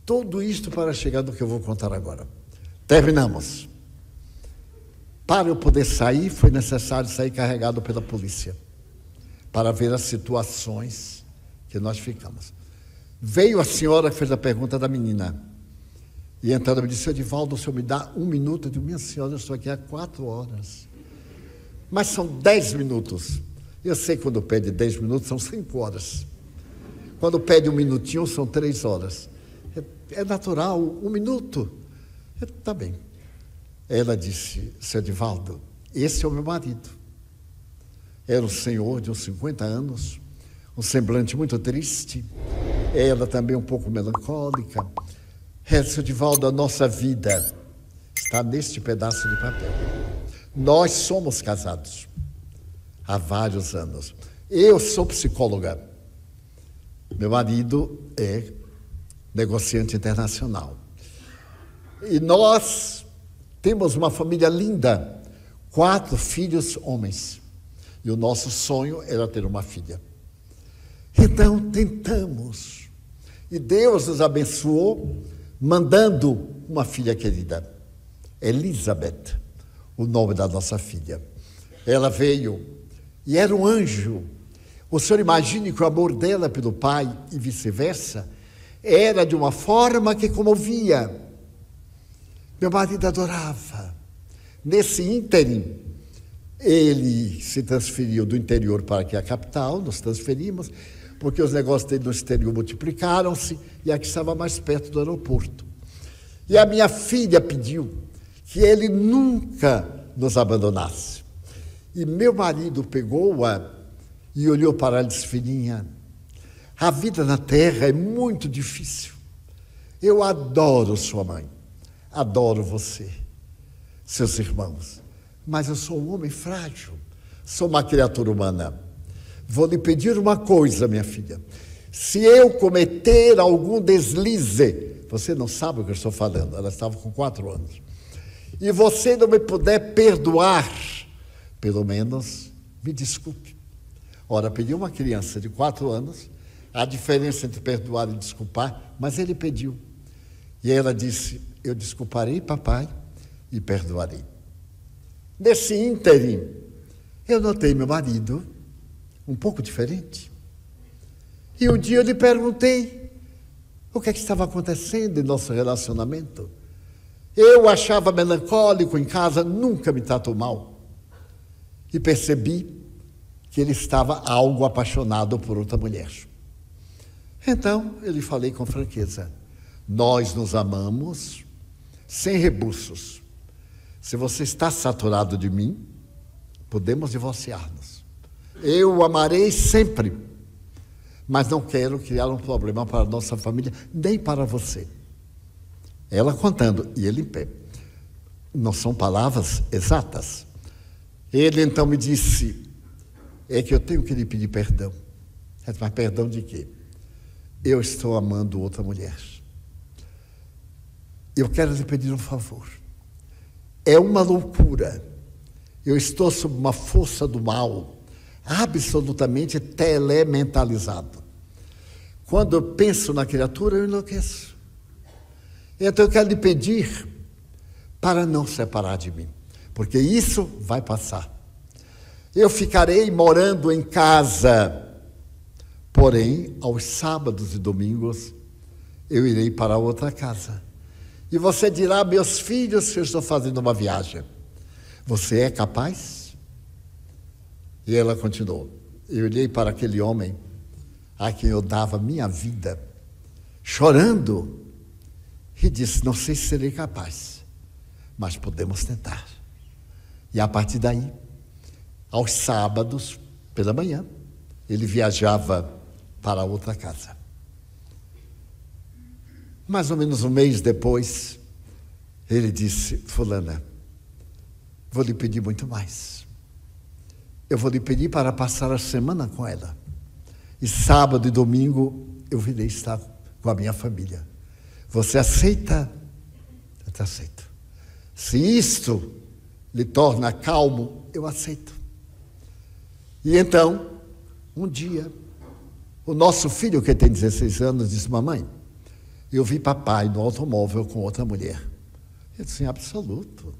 Tudo isto para chegar no que eu vou contar agora. Terminamos. Para eu poder sair, foi necessário sair carregado pela polícia, para ver as situações que nós ficamos. Veio a senhora que fez a pergunta da menina. E então ela me disse, Edivaldo, o senhor me dá 1 minuto? Eu digo, minha senhora, eu estou aqui há 4 horas. Mas são 10 minutos. Eu sei que quando pede 10 minutos, são 5 horas. Quando pede 1 minutinho, são 3 horas. É natural, 1 minuto. Tá bem. Ela disse, seu Edivaldo, esse é o meu marido. Era um senhor de uns 50 anos, um semblante muito triste, ela também um pouco melancólica. Seu Divaldo, a nossa vida está neste pedaço de papel. Nós somos casados há vários anos. Eu sou psicóloga. Meu marido é negociante internacional. E nós temos uma família linda, 4 filhos homens. E o nosso sonho era ter uma filha. Então tentamos. E Deus nos abençoou mandando uma filha querida, Elizabeth, o nome da nossa filha. Ela veio e era um anjo. O senhor imagine que o amor dela pelo pai e vice-versa era de uma forma que comovia. Meu marido adorava. Nesse ínterim, ele se transferiu do interior para aqui a capital, nos transferimos, porque os negócios dele no exterior multiplicaram-se e aqui estava mais perto do aeroporto. E a minha filha pediu que ele nunca nos abandonasse. E meu marido pegou-a e olhou para ela e disse: filhinha, a vida na terra é muito difícil. Eu adoro sua mãe, adoro você, seus irmãos, mas eu sou um homem frágil, sou uma criatura humana. Vou lhe pedir uma coisa, minha filha. Se eu cometer algum deslize, você não sabe o que eu estou falando, ela estava com 4 anos, e você não me puder perdoar, pelo menos me desculpe. Ora, pediu uma criança de 4 anos, a diferença entre perdoar e desculpar, mas ele pediu. E ela disse: eu desculparei, papai, e perdoarei. Nesse ínterim, eu notei meu marido um pouco diferente. E um dia eu lhe perguntei o que é que estava acontecendo em nosso relacionamento. Eu o achava melancólico em casa, nunca me tratou mal. E percebi que ele estava algo apaixonado por outra mulher. Então, eu lhe falei com franqueza: nós nos amamos sem rebuços. Se você está saturado de mim, podemos divorciar-nos. Eu o amarei sempre, mas não quero criar um problema para a nossa família, nem para você. Ela contando, e ele em pé. Não são palavras exatas. Ele então me disse: é que eu tenho que lhe pedir perdão. Mas perdão de quê? Eu estou amando outra mulher. Eu quero lhe pedir um favor. É uma loucura. Eu estou sob uma força do mal, absolutamente telementalizado. Quando eu penso na criatura, eu enlouqueço. Então eu quero lhe pedir para não separar de mim, porque isso vai passar. Eu ficarei morando em casa, porém, aos sábados e domingos, eu irei para outra casa. E você dirá: meus filhos, eu estou fazendo uma viagem. Você é capaz? E ela continuou. Eu olhei para aquele homem a quem eu dava minha vida, chorando, e disse: não sei se serei capaz, mas podemos tentar. E a partir daí, aos sábados, pela manhã, ele viajava para outra casa. Mais ou menos um mês depois, ele disse: fulana, vou lhe pedir muito mais. Eu vou lhe pedir para passar a semana com ela. E sábado e domingo eu virei estar com a minha família. Você aceita? Eu te aceito. Se isto lhe torna calmo, eu aceito. E então, um dia, o nosso filho, que tem 16 anos, disse: mamãe, eu vi papai no automóvel com outra mulher. Eu disse: em absoluto.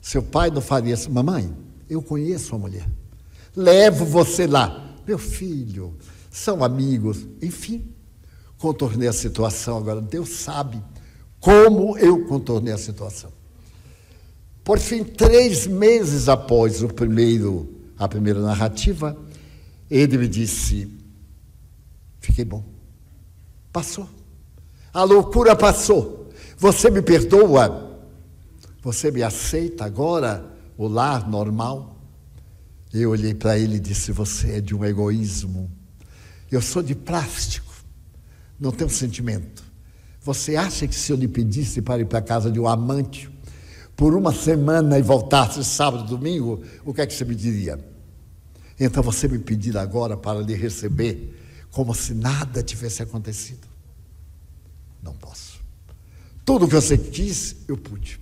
Seu pai não faria isso. Mamãe, eu conheço a mulher. Levo você lá. Meu filho, são amigos. Enfim, contornei a situação. Agora, Deus sabe como eu contornei a situação. Por fim, 3 meses após a primeira narrativa, ele me disse: fiquei bom. Passou. A loucura passou. Você me perdoa? Você me aceita agora o lar normal? Eu olhei para ele e disse: você é de um egoísmo. Eu sou de plástico, não tenho sentimento. Você acha que se eu lhe pedisse para ir para a casa de um amante por uma semana e voltasse sábado, domingo, o que é que você me diria? Então você me pedir agora para lhe receber como se nada tivesse acontecido? Não posso. Tudo que você quis, eu pude.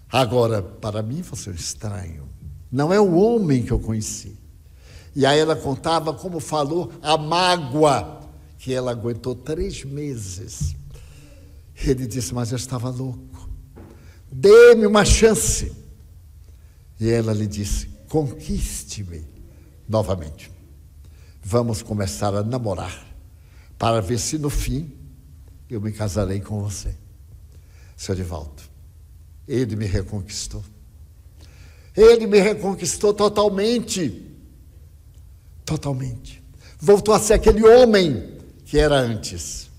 Agora, para mim, você é um estranho. Não é o homem que eu conheci. E aí ela contava como falou a mágoa que ela aguentou 3 meses. Ele disse, mas eu estava louco. Dê-me uma chance. E ela lhe disse, conquiste-me novamente. Vamos começar a namorar, para ver se no fim eu me casarei com você. Seu Divaldo, ele me reconquistou. Ele me reconquistou totalmente. Totalmente. Voltou a ser aquele homem que era antes.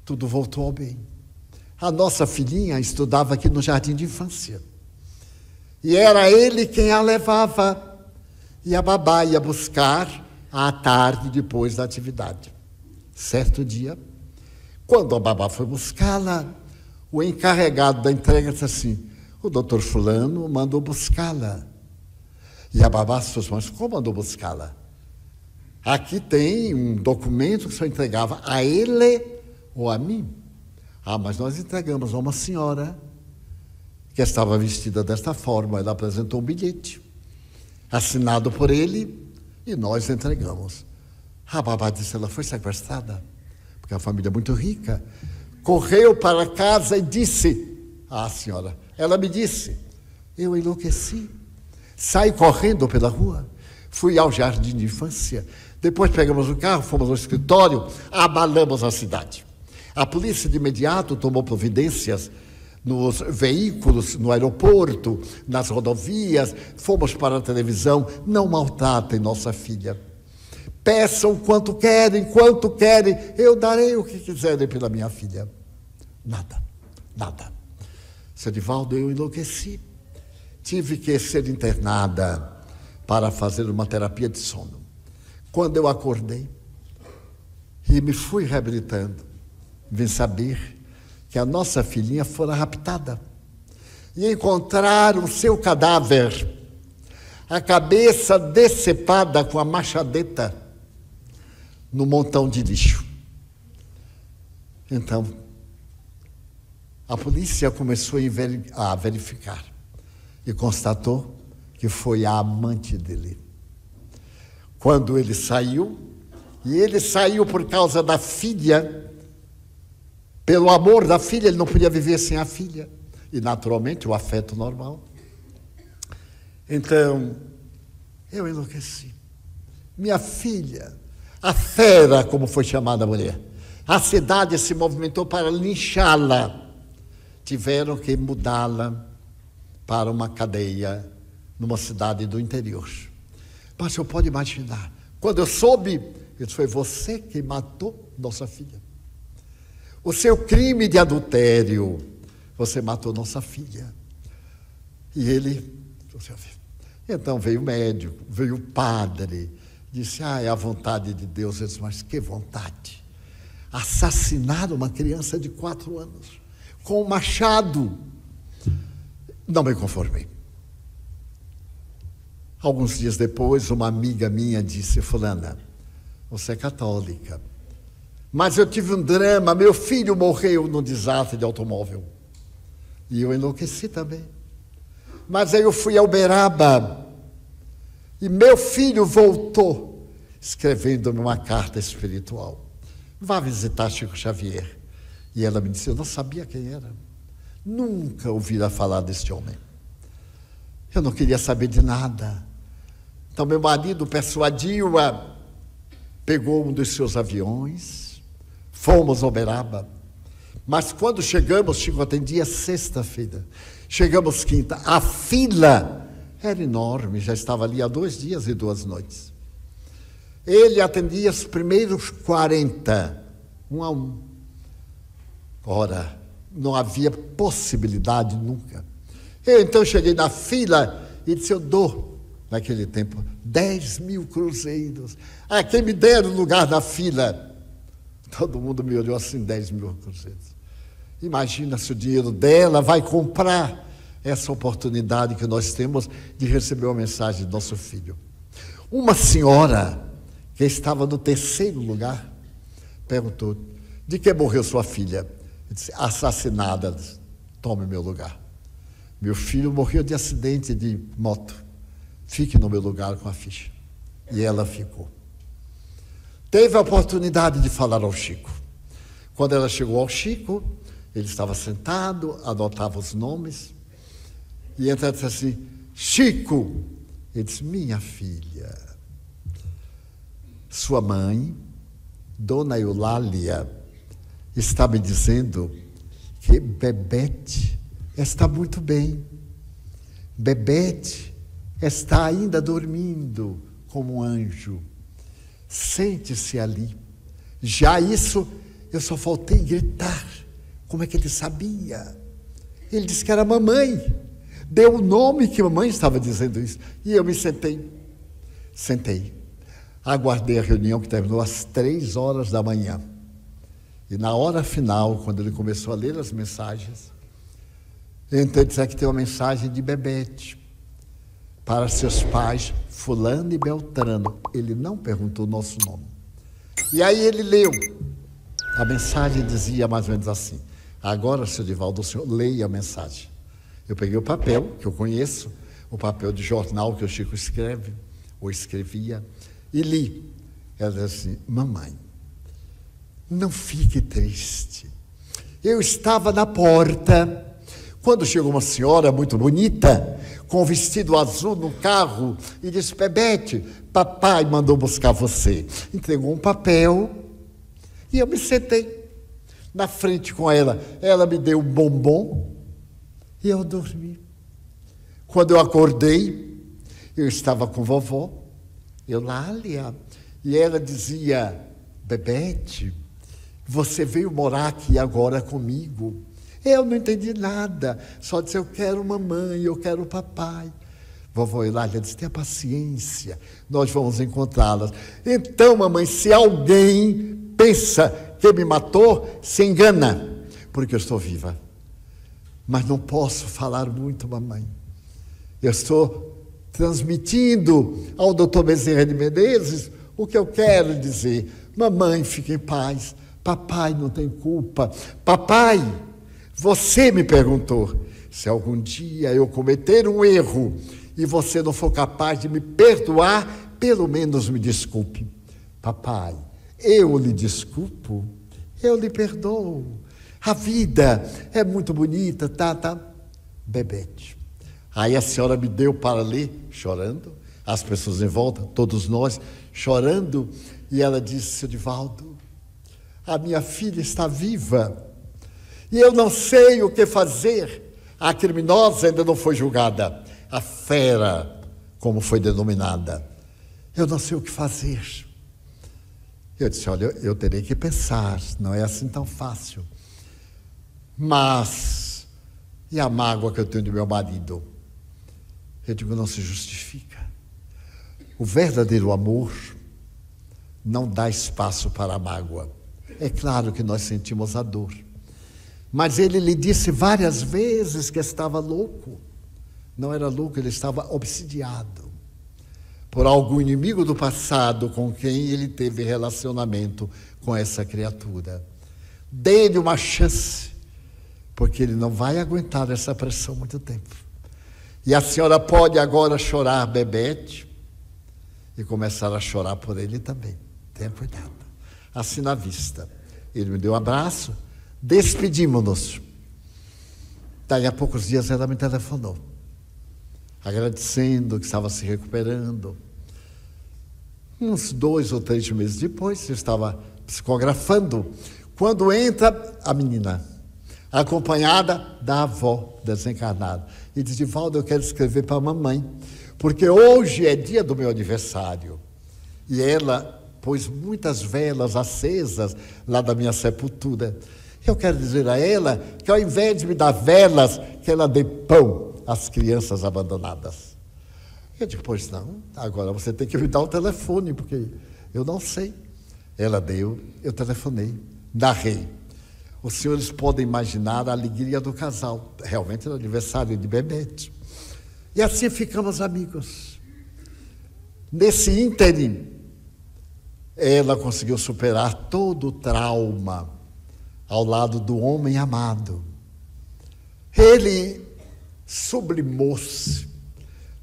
Tudo voltou ao bem. A nossa filhinha estudava aqui no jardim de infância. E era ele quem a levava. E a babá ia buscar à tarde, depois da atividade. Certo dia, quando a babá foi buscá-la, o encarregado da entrega disse assim, o doutor fulano mandou buscá-la. E a babá se falou, mas como mandou buscá-la? Aqui tem um documento que só entregava a ele ou a mim. Ah, mas nós entregamos a uma senhora que estava vestida desta forma. Ela apresentou um bilhete, assinado por ele, e nós entregamos. A babá disse, ela foi sequestrada, porque a família é muito rica. Correu para casa e disse, senhora, ela me disse, eu enlouqueci. Saí correndo pela rua, fui ao jardim de infância, depois pegamos o carro, fomos ao escritório, abalamos a cidade. A polícia de imediato tomou providências nos veículos, no aeroporto, nas rodovias, fomos para a televisão, não maltratem nossa filha. Peçam quanto querem, eu darei o que quiserem pela minha filha. Nada, nada. Seu Divaldo, eu enlouqueci. Tive que ser internada para fazer uma terapia de sono. Quando eu acordei e me fui reabilitando, vim saber que a nossa filhinha fora raptada e encontraram seu cadáver, a cabeça decepada com a machadeta no montão de lixo. Então, a polícia começou a verificar e constatou que foi a amante dele. Quando ele saiu, e ele saiu por causa da filha, pelo amor da filha, ele não podia viver sem a filha. E, naturalmente, o afeto normal. Então, eu enlouqueci. Minha filha, a fera, como foi chamada a mulher, a cidade se movimentou para linchá-la. Tiveram que mudá-la para uma cadeia numa cidade do interior. Mas você pode imaginar, quando eu soube, ele disse, foi você que matou nossa filha. O seu crime de adultério, você matou nossa filha. E ele, então veio o médico, veio o padre, disse, é a vontade de Deus. Eu disse, mas que vontade? Assassinar uma criança de 4 anos, com um machado. Não me conformei. Alguns dias depois, uma amiga minha disse, fulana, você é católica, mas eu tive um drama, meu filho morreu num desastre de automóvel. E eu enlouqueci também. Mas aí eu fui a Uberaba, e meu filho voltou, escrevendo-me uma carta espiritual. Vá visitar Chico Xavier. E ela me disse, eu não sabia quem era. Nunca ouvira falar deste homem. Eu não queria saber de nada. Então meu marido persuadiu-a, pegou um dos seus aviões, fomos a Uberaba. Mas quando chegamos, Chico atendia sexta-feira. Chegamos quinta, a fila era enorme, já estava ali há 2 dias e 2 noites. Ele atendia os primeiros 40, 1 a 1. Ora, não havia possibilidade nunca. Eu então cheguei na fila e disse, eu dou naquele tempo, 10.000 cruzeiros. Ah, quem me dera o lugar na fila? Todo mundo me olhou assim, 10.000 cruzeiros. Imagina se o dinheiro dela vai comprar essa oportunidade que nós temos de receber uma mensagem do nosso filho. Uma senhora que estava no 3º lugar perguntou: de que morreu sua filha? Eu disse: assassinada. Tome meu lugar. Meu filho morreu de acidente de moto. Fique no meu lugar com a ficha. E ela ficou. Teve a oportunidade de falar ao Chico. Quando ela chegou ao Chico, ele estava sentado, anotava os nomes. E então disse assim: Chico. Ele disse: minha filha, sua mãe, Dona Eulália, está me dizendo que Bebete está muito bem. Bebete está ainda dormindo como um anjo. Sente-se ali. Já isso, eu só faltei gritar. Como é que ele sabia? Ele disse que era mamãe. Deu o nome que a mamãe estava dizendo isso. E eu me sentei. Sentei. Aguardei a reunião que terminou às 3h da manhã. E na hora final, quando ele começou a ler as mensagens, então ele disse que tem uma mensagem de Bebete para seus pais, fulano e Beltrano. Ele não perguntou o nosso nome. E aí ele leu. A mensagem dizia mais ou menos assim: agora, seu Divaldo, o senhor leia a mensagem. Eu peguei o papel, que eu conheço, o papel de jornal que o Chico escreve, ou escrevia, e li. Ela disse assim: mamãe, não fique triste. Eu estava na porta, quando chegou uma senhora muito bonita, com um vestido azul no carro, e disse: Bebete, papai mandou buscar você. Entregou um papel, e eu me sentei na frente com ela. Ela me deu um bombom, e eu dormi. Quando eu acordei, eu estava com vovó, Eulália, e ela dizia: Bebete, você veio morar aqui agora comigo. Eu não entendi nada, só disse: eu quero mamãe, eu quero papai. Vovó Eulália disse: tenha paciência, nós vamos encontrá-las. Então, mamãe, se alguém pensa que me matou, se engana, porque eu estou viva. Mas não posso falar muito, mamãe. Eu estou transmitindo ao doutor Bezerra de Menezes o que eu quero dizer. Mamãe, fique em paz. Papai não tem culpa. Papai, você me perguntou: se algum dia eu cometer um erro e você não for capaz de me perdoar, pelo menos me desculpe. Papai, eu lhe desculpo, eu lhe perdoo. A vida é muito bonita, tá? Bebete. Aí a senhora me deu para ler, chorando, as pessoas em volta, todos nós, chorando, e ela disse: seu Divaldo, a minha filha está viva, e eu não sei o que fazer. A criminosa ainda não foi julgada, a fera, como foi denominada. Eu não sei o que fazer. Eu disse: olha, eu terei que pensar, não é assim tão fácil. Mas, e a mágoa que eu tenho do meu marido? Eu digo: não se justifica. O verdadeiro amor não dá espaço para a mágoa. É claro que nós sentimos a dor. Mas ele lhe disse várias vezes que estava louco. Não era louco, ele estava obsidiado por algum inimigo do passado com quem ele teve relacionamento com essa criatura. Dê-lhe uma chance, porque ele não vai aguentar essa pressão muito tempo. E a senhora pode agora chorar, Bebete, e começar a chorar por ele também. Tenha cuidado. Assim na vista. Ele me deu um abraço, despedimos-nos. Daí a poucos dias ela me telefonou, agradecendo que estava se recuperando. Uns 2 ou 3 meses depois, eu estava psicografando, quando entra a menina, acompanhada da avó desencarnada, e diz: Divaldo, eu quero escrever para a mamãe, porque hoje é dia do meu aniversário. E ela pôs muitas velas acesas lá da minha sepultura. Eu quero dizer a ela que, ao invés de me dar velas, que ela dê pão às crianças abandonadas. Eu digo, pois não, agora você tem que me dar o telefone, porque eu não sei. Ela deu, eu telefonei, narrei. Os senhores podem imaginar a alegria do casal. Realmente era aniversário de Bebete. E assim ficamos amigos. Nesse ínterim, ela conseguiu superar todo o trauma ao lado do homem amado. Ele sublimou-se.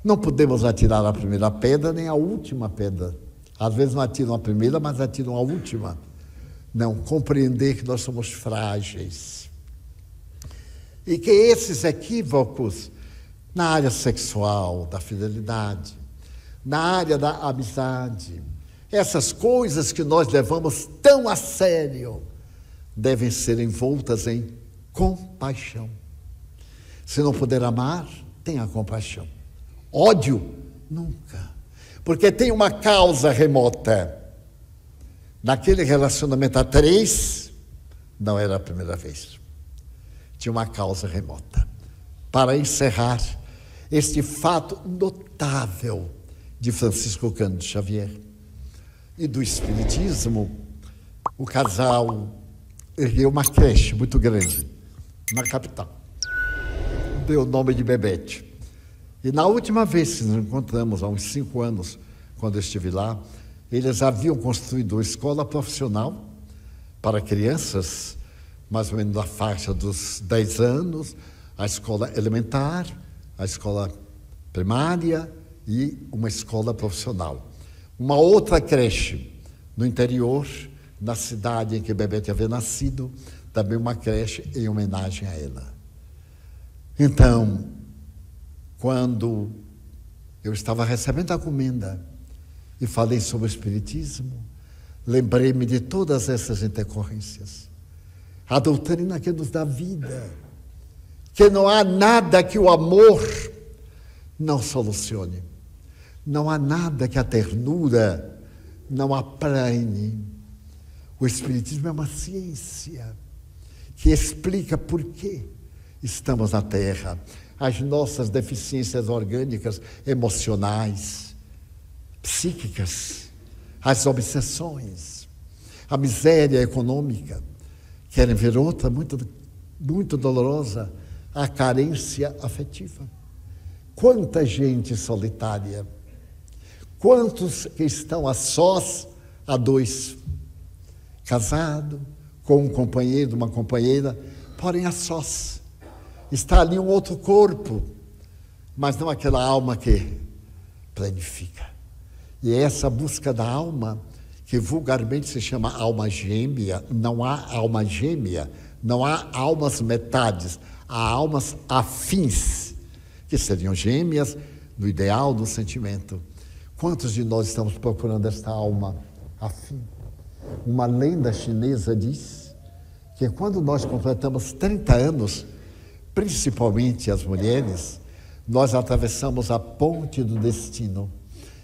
Não podemos atirar a primeira pedra nem a última pedra. Às vezes não atiram a primeira, mas atiram a última. Não, compreender que nós somos frágeis. E que esses equívocos na área sexual, da fidelidade, na área da amizade, essas coisas que nós levamos tão a sério, devem ser envoltas em compaixão. Se não puder amar, tenha compaixão. Ódio, nunca. Porque tem uma causa remota. Naquele relacionamento a 3, não era a primeira vez. Tinha uma causa remota. Para encerrar, este fato notável de Francisco Cândido Xavier e do Espiritismo, o casal ergueu uma creche muito grande na capital. Deu o nome de Bebete. E na última vez que nos encontramos, há uns 5 anos, quando eu estive lá, eles haviam construído uma escola profissional para crianças, mais ou menos na faixa dos 10 anos, a escola elementar, a escola primária e uma escola profissional. Uma outra creche no interior, na cidade em que Bebete havia nascido, também uma creche em homenagem a ela. Então, quando eu estava recebendo a comenda e falei sobre o Espiritismo, lembrei-me de todas essas intercorrências. A doutrina que nos dá vida, que não há nada que o amor não solucione, não há nada que a ternura não aplanhe. O Espiritismo é uma ciência que explica por que estamos na Terra, as nossas deficiências orgânicas, emocionais, psíquicas, as obsessões, a miséria econômica. Querem ver outra muito dolorosa, a carência afetiva. Quanta gente solitária, quantos que estão a sós, a 2, casado, com um companheiro, uma companheira, porém a sós. Está ali um outro corpo, mas não aquela alma que planifica. E é essa busca da alma, que vulgarmente se chama alma gêmea. Não há alma gêmea, não há almas metades, há almas afins, que seriam gêmeas no ideal, no sentimento. Quantos de nós estamos procurando esta alma afim? Uma lenda chinesa diz que quando nós completamos 30 anos, principalmente as mulheres, nós atravessamos a ponte do destino.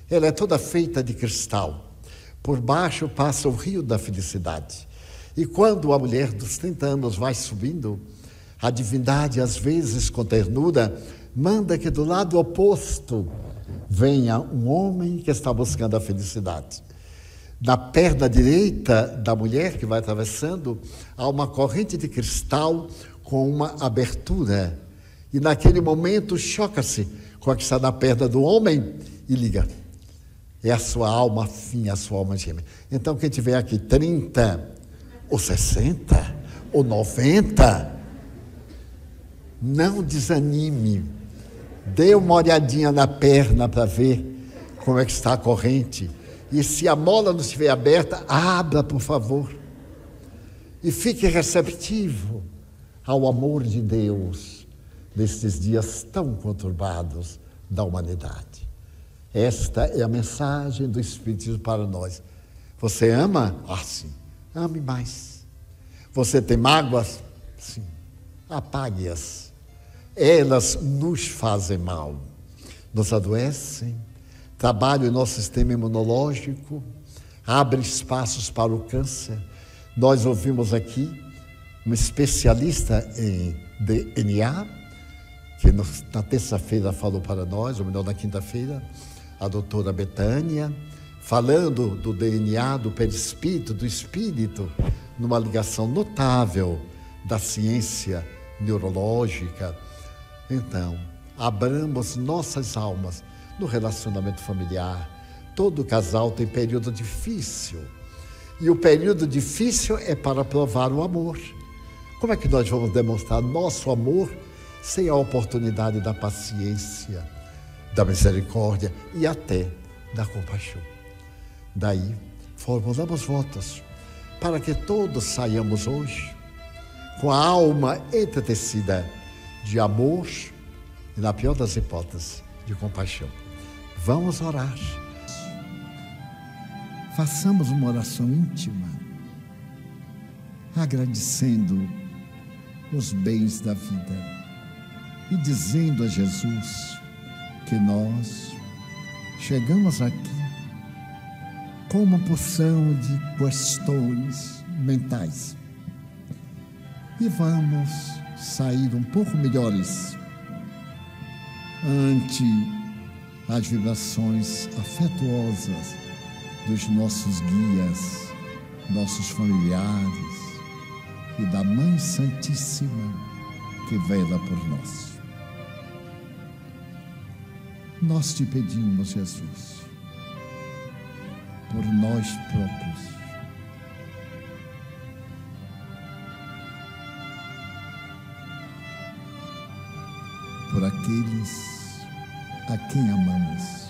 Ela é toda feita de cristal. Por baixo passa o rio da felicidade. E quando a mulher dos 30 anos vai subindo, a divindade, às vezes com ternura, manda que do lado oposto venha um homem que está buscando a felicidade. Na perna direita da mulher que vai atravessando, há uma corrente de cristal com uma abertura. E naquele momento choca-se com a que está na perna do homem e liga. É a sua alma afim, a sua alma gêmea. Então, quem tiver aqui 30, ou 60, ou 90, não desanime. Dê uma olhadinha na perna para ver como é que está a corrente. E se a mola não estiver aberta, abra, por favor. E fique receptivo ao amor de Deus nesses dias tão conturbados da humanidade. Esta é a mensagem do Espiritismo para nós. Você ama? Ah, sim. Ame mais. Você tem mágoas? Sim. Apague-as. Elas nos fazem mal, nos adoecem, trabalham em nosso sistema imunológico, abrem espaços para o câncer. Nós ouvimos aqui um especialista em DNA que na terça-feira falou para nós, ou melhor, na quinta-feira, a doutora Betânia, falando do DNA, do perispírito, do espírito, numa ligação notável da ciência neurológica. Então, abramos nossas almas no relacionamento familiar. Todo casal tem período difícil. E o período difícil é para provar o amor. Como é que nós vamos demonstrar nosso amor sem a oportunidade da paciência, da misericórdia e até da compaixão? Daí, formulamos votos para que todos saiamos hoje com a alma entretecida de amor e, na pior das hipóteses, de compaixão. Vamos orar. Façamos uma oração íntima, agradecendo os bens da vida e dizendo a Jesus que nós chegamos aqui com uma porção de questões mentais e vamos sair um pouco melhores ante as vibrações afetuosas dos nossos guias, nossos familiares e da Mãe Santíssima que vela por nós. Nós te pedimos, Jesus, por nós próprios, por aqueles a quem amamos,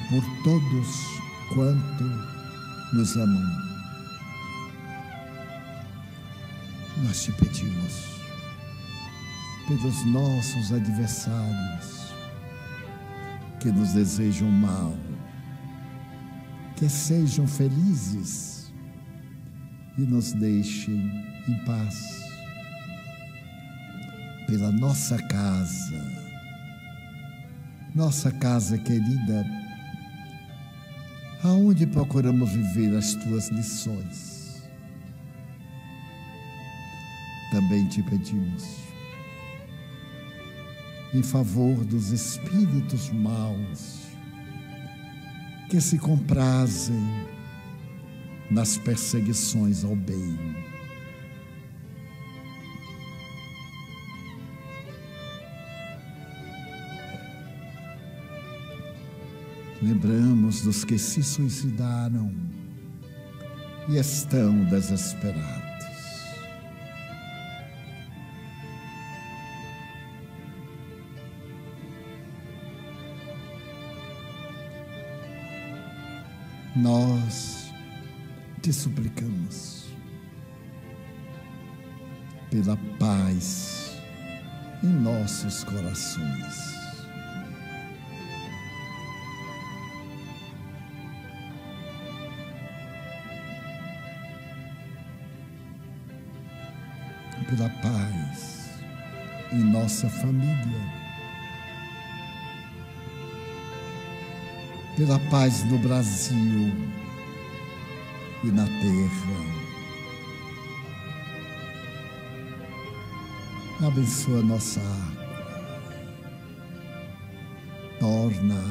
por todos quanto nos amam. Nós te pedimos pelos nossos adversários que nos desejam mal, que sejam felizes e nos deixem em paz. Pela nossa casa querida, aonde procuramos viver as tuas lições. Também te pedimos, em favor dos espíritos maus, que se comprazem nas perseguições ao bem. Lembramos dos que se suicidaram e estão desesperados. Nós te suplicamos pela paz em nossos corações. Pela paz em nossa família, pela paz no Brasil e na terra. Abençoa nossa água, torna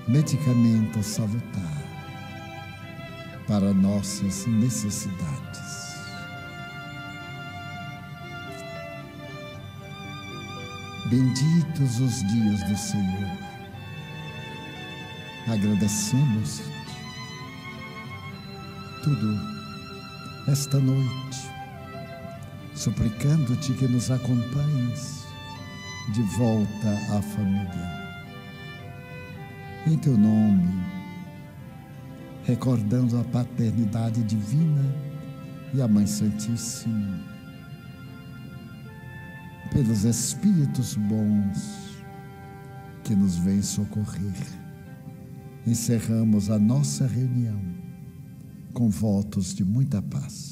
medicamento salutar para nossas necessidades. Benditos os dias do Senhor. Agradecemos tudo esta noite, suplicando-te que nos acompanhes de volta à família. Em teu nome, recordando a paternidade divina e a Mãe Santíssima, pelos Espíritos bons que nos vêm socorrer, encerramos a nossa reunião com votos de muita paz.